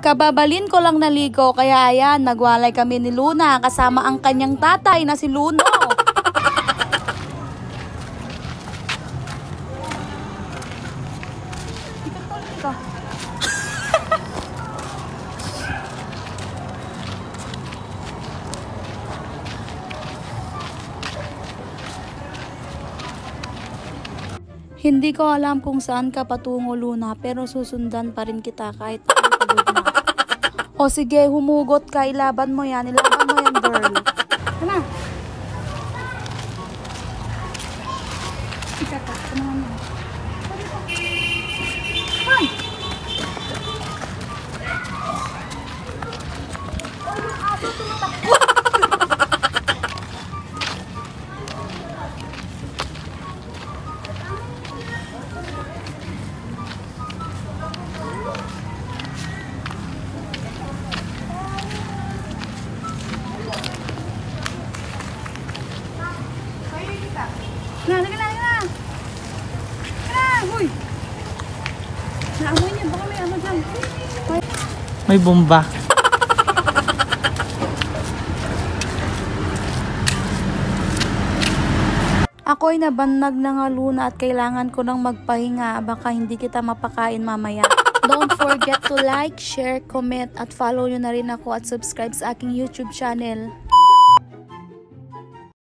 Kababalin ko lang naligo kaya ayan, nagwalay kami ni Luna kasama ang kanyang tatay na si Luno. Hindi ko alam kung saan ka patungo, Luna, pero susundan pa rin kita kahit pagod na. O sige, humugot ka, ilaban mo yan, girl. Ano? Ikakat, ano naman? Ay! Yung aso tumatakbo. Na! Huy! Naamoy niya, baka may ano dyan. May bomba. Ako'y nabanag na nga, Luna, at kailangan ko nang magpahinga. Baka hindi kita mapakain mamaya. Don't forget to like, share, comment, at follow nyo na rin ako at subscribe sa aking YouTube channel.